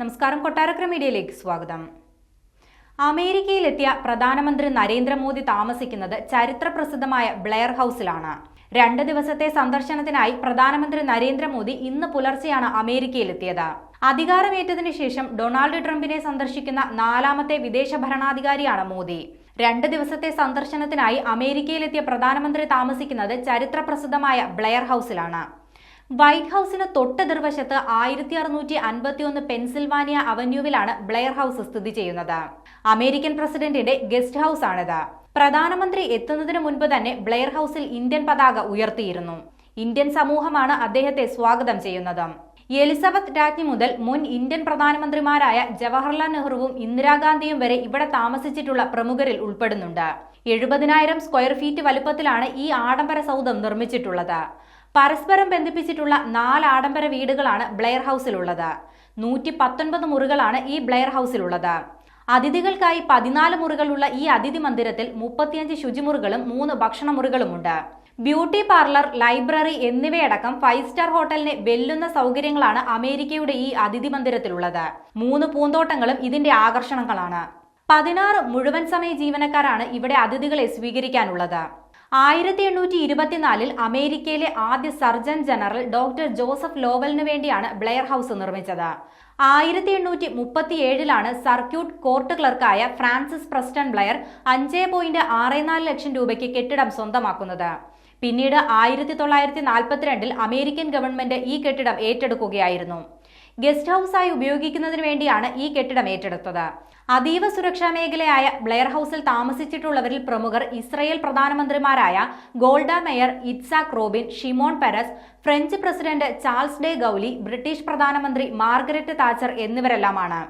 നമസ്കാരം, കൊട്ടാരക്കര മീഡിയയിലേക്ക് സ്വാഗതം. അമേരിക്കയിലെത്തിയ പ്രധാനമന്ത്രി നരേന്ദ്രമോദി താമസിക്കുന്നത് ചരിത്രപ്രസിദ്ധമായ ബ്ലെയർ ഹൌസിലാണ്. 2 ദിവസത്തെ സന്ദർശനത്തിനായി പ്രധാനമന്ത്രി നരേന്ദ്രമോദി ഇന്ന് പുലർച്ചെയാണ് അമേരിക്കയിലെത്തിയത്. അധികാരമേറ്റതിനു ശേഷം ഡൊണാൾഡ് ട്രംപിനെ സന്ദർശിക്കുന്ന 4ാമത്തെ വിദേശ ഭരണാധികാരിയാണ് മോദി. 2 ദിവസത്തെ സന്ദർശനത്തിനായി അമേരിക്കയിലെത്തിയ പ്രധാനമന്ത്രി താമസിക്കുന്നത് ചരിത്രപ്രസിദ്ധമായ ബ്ലെയർ ഹൌസിലാണ്. വൈറ്റ് ഹൌസിന് തൊട്ടെതിർവശത്ത് 1651 പെൻസിൽവാനിയ അവന്യൂവിലാണ് ബ്ലെയർ ഹൌസ് സ്ഥിതി ചെയ്യുന്നത്. അമേരിക്കൻ പ്രസിഡന്റിന്റെ ഗസ്റ്റ് ഹൌസ് ആണിത്. പ്രധാനമന്ത്രി എത്തുന്നതിന് മുൻപ് തന്നെ ബ്ലെയർ ഹൌസിൽ ഇന്ത്യൻ പതാക ഉയർത്തിയിരുന്നു. ഇന്ത്യൻ സമൂഹമാണ് അദ്ദേഹത്തെ സ്വാഗതം ചെയ്യുന്നത്. എലിസബത്ത് രാജ്ഞി മുതൽ മുൻ ഇന്ത്യൻ പ്രധാനമന്ത്രിമാരായ ജവഹർലാൽ നെഹ്റുവും ഇന്ദിരാഗാന്ധിയും വരെ ഇവിടെ താമസിച്ചിട്ടുള്ള പ്രമുഖരിൽ ഉൾപ്പെടുന്നുണ്ട്. 70,000 സ്ക്വയർ ഫീറ്റ് വലുപ്പത്തിലാണ് ഈ ആഡംബര സൗധം നിർമ്മിച്ചിട്ടുള്ളത്. പരസ്പരം ബന്ധിപ്പിച്ചിട്ടുള്ള 4 ആഡംബര വീടുകളാണ് ബ്ലെയർ ഹൌസിലുള്ളത്. 119 മുറികളാണ് ഈ ബ്ലെയർ ഹൌസിലുള്ളത്. അതിഥികൾക്കായി 14 മുറികളുള്ള ഈ അതിഥി മന്ദിരത്തിൽ 35 ശുചിമുറികളും 3 ഭക്ഷണമുറികളുമുണ്ട്. ബ്യൂട്ടി പാർലർ, ലൈബ്രറി എന്നിവയടക്കം 5 സ്റ്റാർ ഹോട്ടലിനെ വെല്ലുന്ന സൗകര്യങ്ങളാണ് അമേരിക്കയുടെ ഈ അതിഥി മന്ദിരത്തിലുള്ളത്. 3 പൂന്തോട്ടങ്ങളും ഇതിന്റെ ആകർഷണങ്ങളാണ്. 16 മുഴുവൻ സമയ ജീവനക്കാരാണ് ഇവിടെ അതിഥികളെ സ്വീകരിക്കാനുള്ളത്. 1824 അമേരിക്കയിലെ ആദ്യ സർജൻ ജനറൽ ഡോക്ടർ ജോസഫ് ലോവലിന് വേണ്ടിയാണ് ബ്ലെയർ ഹൌസ് നിർമ്മിച്ചത്. 1837 സർക്യൂട്ട് കോർട്ട് ക്ലർക്കായ ഫ്രാൻസിസ് പ്രസ്റ്റൺ ബ്ലെയർ 5.64 ലക്ഷം രൂപയ്ക്ക് കെട്ടിടം സ്വന്തമാക്കുന്നത്. പിന്നീട് 1942 അമേരിക്കൻ ഗവൺമെന്റ് ഈ കെട്ടിടം ഏറ്റെടുക്കുകയായിരുന്നു. ഗസ്റ്റ് ഹൌസായി ഉപയോഗിക്കുന്നതിന് വേണ്ടിയാണ് ഈ കെട്ടിടം ഏറ്റെടുത്തത്. അതീവ സുരക്ഷാ മേഖലയായ ബ്ലെയർ ഹൌസിൽ താമസിച്ചിട്ടുള്ളവരിൽ പ്രമുഖർ ഇസ്രയേൽ പ്രധാനമന്ത്രിമാരായ Golda Meir, Yitzhak Rabin, Shimon Peres, French president Charles de Gaulle, British പ്രധാനമന്ത്രി മാർഗരറ്റ് താച്ചർ എന്നിവരെല്ലാമാണ്.